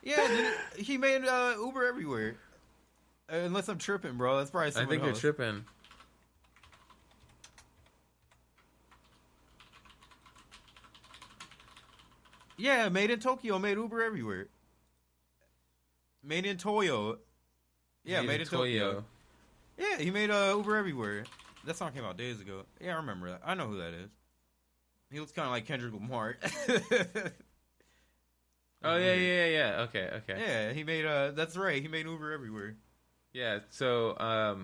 Yeah, he made Uber Everywhere. Unless I'm tripping, bro. That's probably someone I think else. you're tripping. Yeah, Made in Tokyo made Uber Everywhere. Made in Toyo. Yeah, Made in Tokyo. Yeah, he made Uber Everywhere. That song came out days ago. Yeah, I remember that. I know who that is. He looks kind of like Kendrick Lamar. Oh yeah. Okay. Yeah, he made that's right. He made Uber Everywhere. Yeah. So I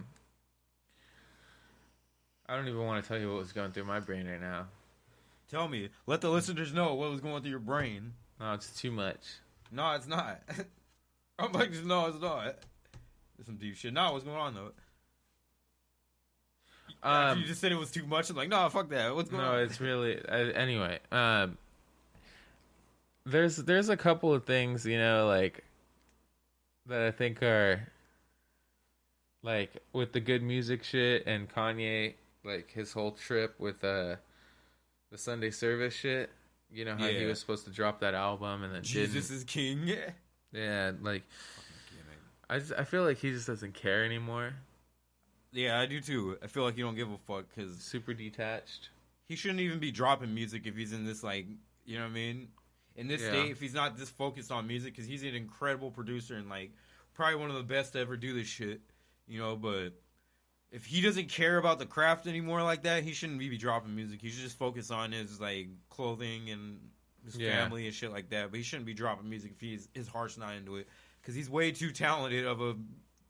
don't even want to tell you what was going through my brain right now. Tell me. Let the listeners know what was going through your brain. No, it's too much. No, it's not. I'm like, no, it's not. There's some deep shit. No, what's going on though? You just said it was too much. I'm like, no, fuck that. What's going on? No, it's really anyway. There's a couple of things, like that I think are like with the good music shit and Kanye, like his whole trip with the Sunday service shit. You know how he was supposed to drop that album and then Jesus is King. Yeah, like I feel like he just doesn't care anymore. Yeah, I do too. I feel like you don't give a fuck because super detached. He shouldn't even be dropping music if he's in this, like, you know what I mean? In this state, if he's not this focused on music, because he's an incredible producer and, like, probably one of the best to ever do this shit, but if he doesn't care about the craft anymore like that, he shouldn't be dropping music. He should just focus on his, like, clothing and his family and shit like that. But he shouldn't be dropping music if his heart's not into it, because he's way too talented of a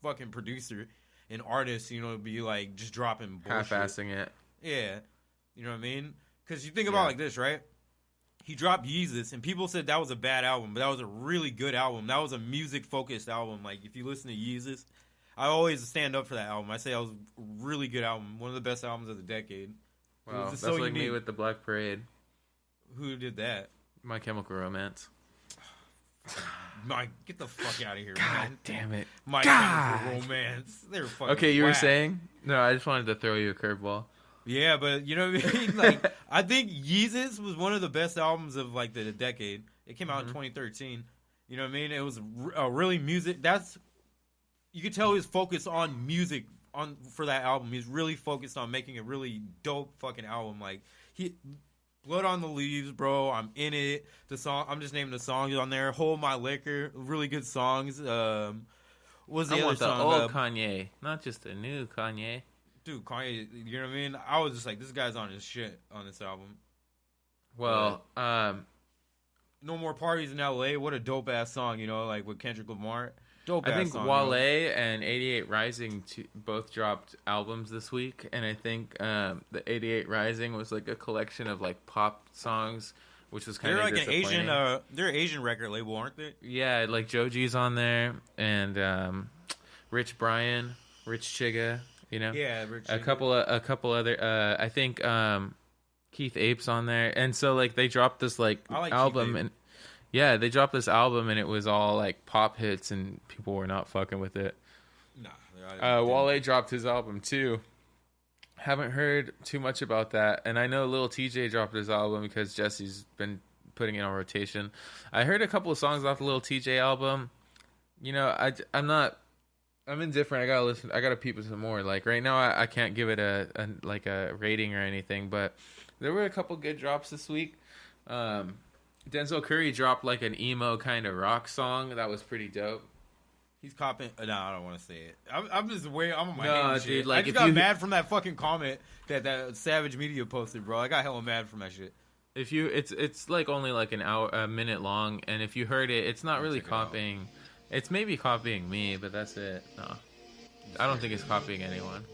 fucking producer. An artist, be like just dropping bullshit. Half-assing it. Yeah. You know what I mean? Because you think about it like this, right? He dropped Yeezus, and people said that was a bad album, but that was a really good album. That was a music-focused album. Like, if you listen to Yeezus, I always stand up for that album. I say that was a really good album. One of the best albums of the decade. Wow, that's so like me with the Black Parade. Who did that? My Chemical Romance. Get the fuck out of here, God man. Damn it. My Chemical Romance. They're fucking okay, you whack. were saying? No, I just wanted to throw you a curveball. Yeah, but you know what I mean? Like, I think Yeezus was one of the best albums of, like, the decade. It came out in 2013. You know what I mean? It was really music. You could tell he was focused on music for that album. He's really focused on making a really dope fucking album. Like, Blood on the Leaves, bro. I'm in it. The song, I'm just naming the songs on there. Hold My Liquor, really good songs. What's the other song? The old Kanye, not just the new Kanye. Dude, Kanye, you know what I mean? I was just like, this guy's on his shit on this album. Well, No More Parties in LA. What a dope ass song, like with Kendrick Lamar. Dope ass I think song, Wale and 88 Rising both dropped albums this week, and I think the 88 Rising was like a collection of like pop songs, which was kind of like an Asian. They're an Asian record label, aren't they? Yeah, like Joji's on there, and Rich Brian, Rich Chiga, Yeah, Rich Chiga. a couple other. I think Keith Ape's on there, and so like they dropped this like album and. Yeah, they dropped this album, and it was all, like, pop hits, and people were not fucking with it. Nah. Wale dropped his album, too. Haven't heard too much about that. And I know Lil TJ dropped his album because Jesse's been putting it on rotation. I heard a couple of songs off the Lil TJ album. I'm indifferent. I gotta peep it some more. Like, right now, I can't give it a rating or anything, but there were a couple good drops this week. Denzel Curry dropped like an emo kind of rock song that was pretty dope. He's copping. No, I don't want to say it. I'm just waiting. I'm on my no, dude. Shit. Like, I just got mad from that fucking comment that Savage Media posted, bro. I got hella mad from that shit. It's like only like a minute long, and if you heard it, it's not really copying. It's maybe copying me, but that's it. No, I don't think it's copying anyone.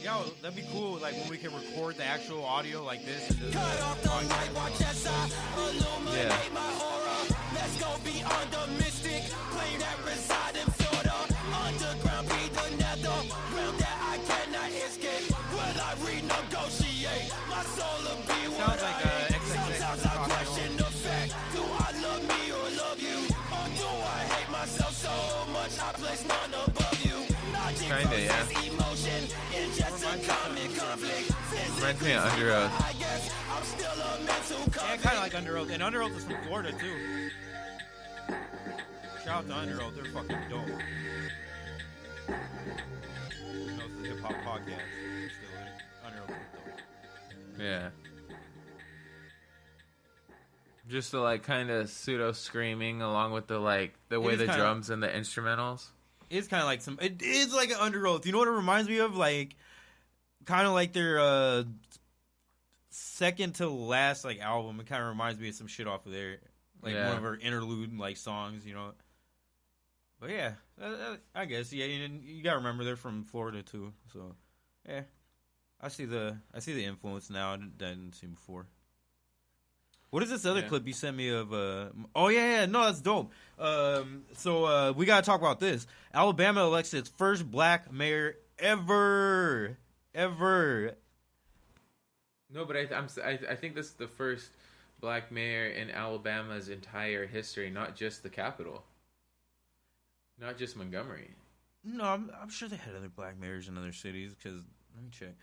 Yo, that'd be cool, like, when we can record the actual audio like this. And Cut off the light, watch as I illuminate my aura. Let's go beyond the mystic plane that reside in Florida. Underground be the nether, realm that I cannot escape. Will I renegotiate? My soul will be what I am. Sometimes I question the fact, do I love me or love you? Or do I hate myself so much I place none above you? Kinda, yeah. Reminds me of Under Oath. Yeah, kind of like Underoath. And Underoath is from Florida, too. Shout out to Underoath. They're fucking dope. You know, it's the hip-hop podcast. Still, Underoath is dope. Yeah. Just the like kind of pseudo screaming along with the like the way the drums and the instrumentals. It's kind of like it is like an Underoath. You know what it reminds me of? Like, kind of like their second to last like album. It kind of reminds me of some shit off of there. Like one of our interlude like songs, you know. But yeah, I guess you gotta remember they're from Florida too. So yeah, I see the influence now. I didn't see before. What is this other clip you sent me of? Oh yeah, no, that's dope. So we gotta talk about this. Alabama elects its first black mayor ever. No, but I think this is the first black mayor in Alabama's entire history, not just the capital, not just Montgomery. No, I'm sure they had other black mayors in other cities. Because let me check.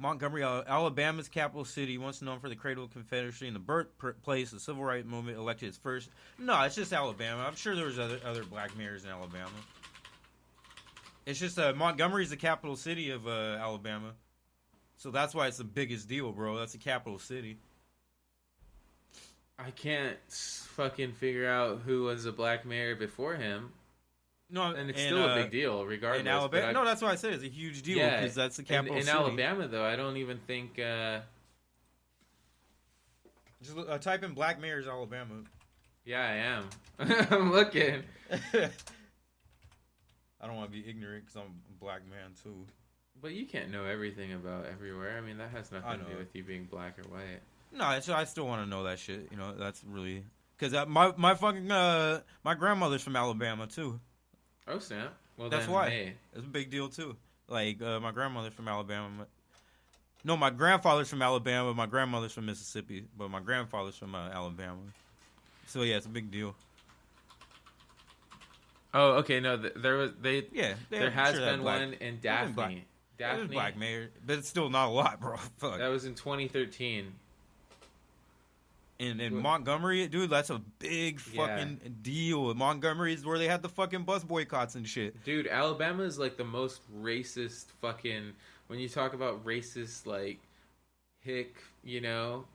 Montgomery, Alabama's capital city, once known for the cradle of Confederacy and the birthplace of the Civil Rights Movement, elected its first. No, it's just Alabama. I'm sure there was other black mayors in Alabama. It's just Montgomery's the capital city of Alabama, so that's why it's the biggest deal, bro. That's the capital city. I can't fucking figure out who was a black mayor before him. No, and it's still a big deal, regardless. In Alabama, no, that's why I said it's a huge deal because that's the capital in city. Alabama, though, I don't even think. Just type in "black mayors Alabama." Yeah, I am. I'm looking. I don't want to be ignorant because I'm a black man too. But you can't know everything about everywhere. I mean, that has nothing to do with you being black or white. No, I still want to know that shit. You know, that's really because my fucking my grandmother's from Alabama too. Oh snap! Well, that's then, why hey. It's a big deal too. Like my grandmother's from Alabama. No, my grandfather's from Alabama. My grandmother's from Mississippi, but my grandfather's from Alabama. So yeah, it's a big deal. Oh, okay. No, there has been black, one in Daphne. Daphne, black mayor, but it's still not a lot, bro. Fuck. That was in 2013. In Montgomery, dude, that's a big fucking deal. Montgomery is where they had the fucking bus boycotts and shit. Dude, Alabama is like the most racist fucking... When you talk about racist, like, hick, you know...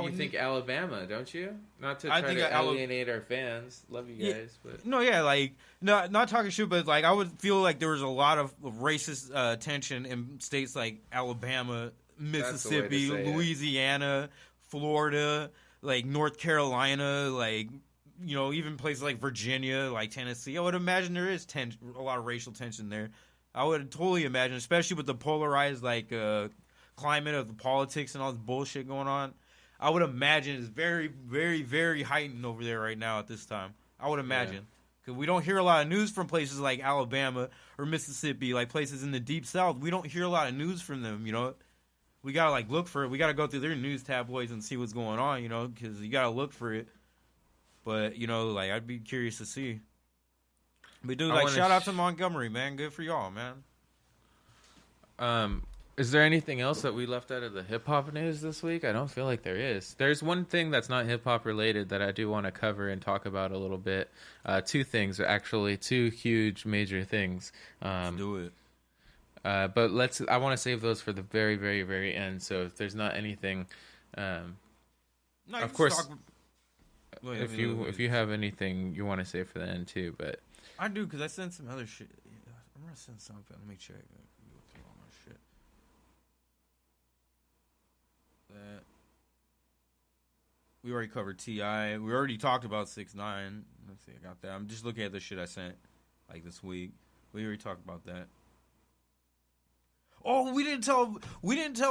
You think Alabama, don't you? Not to try to alienate our fans. Love you guys, but... No, yeah, like... not talking shit, but, like, I would feel like there was a lot of racist tension in states like Alabama, Mississippi, Louisiana... Florida, like North Carolina, like, you know, even places like Virginia, like Tennessee. I would imagine there is a lot of racial tension there. I would totally imagine, especially with the polarized like climate of the politics and all this bullshit going on. I would imagine it's very, very, very heightened over there right now at this time. I would imagine. Because we don't hear a lot of news from places like Alabama or Mississippi, like places in the deep south. We don't hear a lot of news from them, you know. We gotta like look for it. We gotta go through their news tabloids and see what's going on, you know, because you gotta look for it. But you know, like I'd be curious to see. But dude, like shout out to Montgomery, man. Good for y'all, man. Is there anything else that we left out of the hip hop news this week? I don't feel like there is. There's one thing that's not hip hop related that I do want to cover and talk about a little bit. Two things, actually, two huge major things. Let's do it. But I want to save those for the very, very, very end. So if there's not anything, of course, if you have anything you want to say for the end too, but I do because I sent some other shit. Yeah, I'm gonna send something. Let me check. Go through all my shit. That we already covered T.I. We already talked about 6ix9ine. Let's see, I got that. I'm just looking at the shit I sent like this week. We already talked about that. Oh, we didn't tell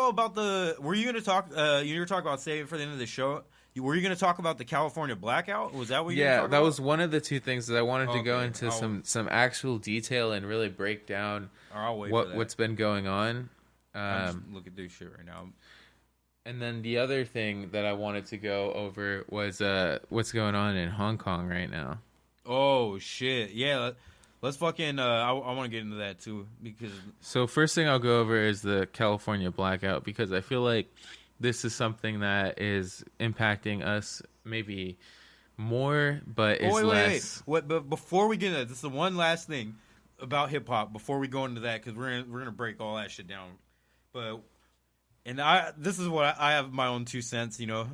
about the. Were you gonna talk? You were talking about saving for the end of the show. Were you gonna talk about the California blackout? Was that what you? Yeah, that was one of the two things that I wanted to go into some actual detail and really break down what's been going on. I'm just looking through shit right now. And then the other thing that I wanted to go over was what's going on in Hong Kong right now. Oh shit! Yeah. Let's fucking, I want to get into that too, because... So first thing I'll go over is the California blackout, because I feel like this is something that is impacting us maybe more, but is less. Wait. But before we get into that, this is the one last thing about hip hop before we go into that, because we're gonna break all that shit down. But this is what I have my own 2 cents. You know,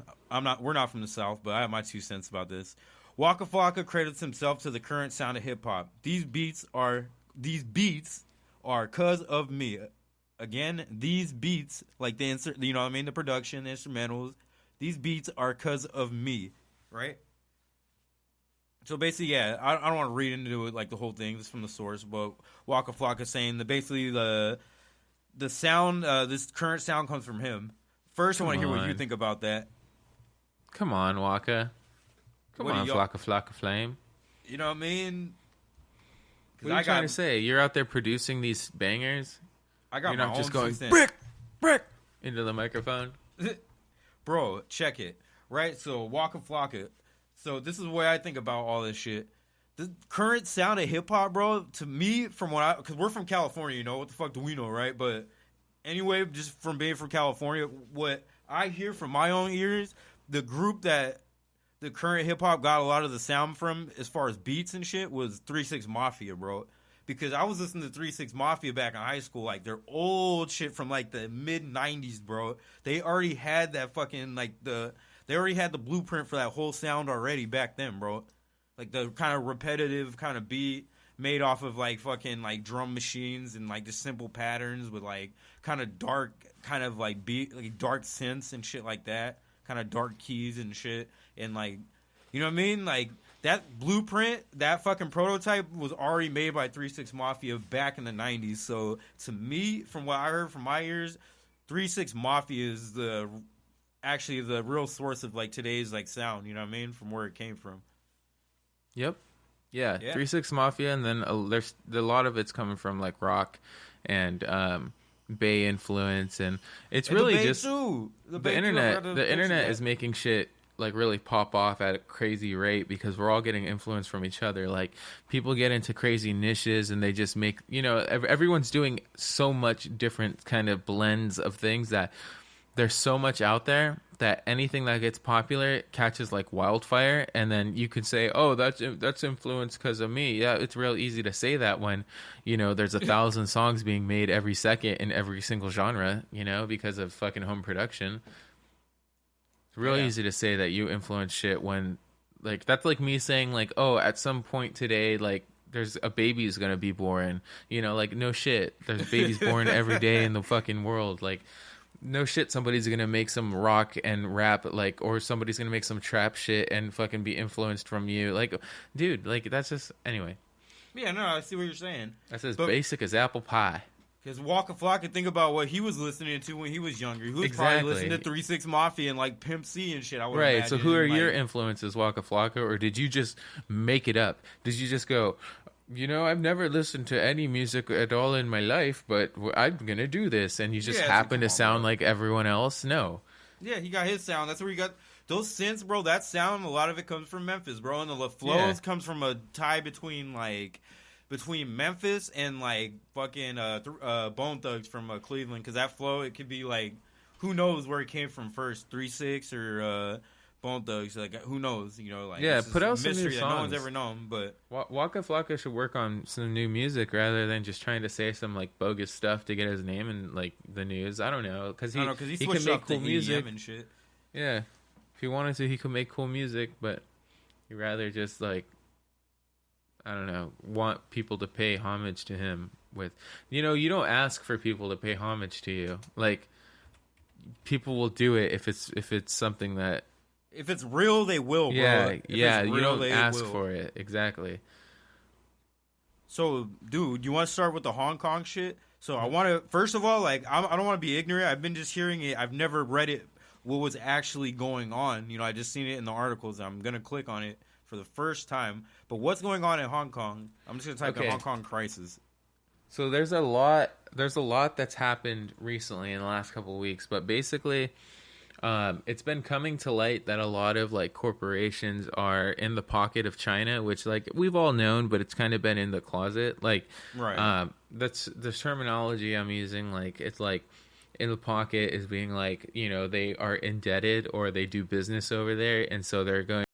we're not from the South, but I have my 2 cents about this. Wacka Flocka credits himself to the current sound of hip hop. These beats are cause of me. Again, these beats, like the insert, you know what I mean, the production, the instrumentals, these beats are cause of me, right? So basically, yeah, I don't want to read into it like the whole thing. This is from the source, but Wacka Flocka saying that basically the sound, this current sound comes from him. First, I want to hear what you think about that. Come on, Wacka. Come on, Flocka Flocka Flame. You know what I mean? What are you trying to say? You're out there producing these bangers? You're not just going brick into the microphone. Bro, check it. Right? So Wacka Flocka. So this is the way I think about all this shit. The current sound of hip hop, bro, to me, because we're from California, you know, what the fuck do we know, right? But anyway, just from being from California, what I hear from my own ears, the group that the current hip hop got a lot of the sound from, as far as beats and shit, was 3 6 Mafia, bro. Because I was listening to 3 6 Mafia back in high school, like their old shit from like the mid 90s, bro. They already had that fucking they already had the blueprint for that whole sound already back then, bro. Like the kind of repetitive kind of beat made off of like fucking like drum machines and like just simple patterns with like kind of dark kind of like beat, like dark synths and shit like that. Kind of dark keys and shit. And like, you know what I mean? Like that blueprint, that fucking prototype was already made by 3 6 Mafia back in the 90s. So to me, from what I heard from my ears, 3 6 Mafia is actually the real source of like today's like sound, you know what I mean? From where it came from. Yep. Yeah. 3 6 Mafia, and then there's a lot of it's coming from like rock and Bay influence, and it's really just the internet. The internet is making shit like really pop off at a crazy rate because we're all getting influence from each other. Like people get into crazy niches and they just make, you know, everyone's doing so much different kind of blends of things that there's so much out there that anything that gets popular catches like wildfire. And then you could say, oh, that's influenced because of me. Yeah, it's real easy to say that when, you know, there's 1,000 songs being made every second in every single genre, you know, because of fucking home production. It's real easy to say that you influence shit when, like, that's like me saying, like, oh, at some point today, like, there's a baby's gonna be born. You know, like, no shit. There's babies born every day in the fucking world. Like, no shit, somebody's gonna make some rock and rap, like, or somebody's gonna make some trap shit and fucking be influenced from you. Like, dude, like, that's just, anyway. Yeah, no, I see what you're saying. That's as basic as apple pie. Because Wacka Flocka, think about what he was listening to when he was younger. He was probably listening to 3 6 Mafia and like Pimp C and shit. I would imagine. So who are your influences, Wacka Flocka, or did you just make it up? Did you just go, you know, I've never listened to any music at all in my life, but I'm gonna do this, and you just happen to sound like everyone else? No. Yeah, he got his sound. That's where he got those synths, bro. That sound, a lot of it comes from Memphis, bro, and the flows comes from a tie between Memphis and like fucking Bone Thugs from Cleveland, because that flow, it could be like, who knows where it came from first, 3 6 or Bone Thugs, like who knows, you know, like put out some new songs that no one's ever known. But Wacka Flocka should work on some new music rather than just trying to say some like bogus stuff to get his name in like the news. I don't know, because he can make cool music and shit. Yeah, if he wanted to, he could make cool music, but he'd rather just like, I don't know, want people to pay homage to him with, you know, you don't ask for people to pay homage to you. Like, people will do it if it's something that, if it's real, they will, bro. Yeah, you don't ask for it. Exactly. So, dude, you want to start with the Hong Kong shit? So I want to, first of all, like, I don't want to be ignorant. I've been just hearing it. I've never read it, what was actually going on. You know, I just seen it in the articles. I'm going to click on it for the first time. But what's going on in Hong Kong? I'm just going to type in Hong Kong crisis. So there's a lot that's happened recently in the last couple of weeks, but basically it's been coming to light that a lot of like corporations are in the pocket of China, which like we've all known, but it's kind of been in the closet. Like, right. That's the terminology I'm using. Like, it's like in the pocket as being like, you know, they are indebted or they do business over there, and so they're going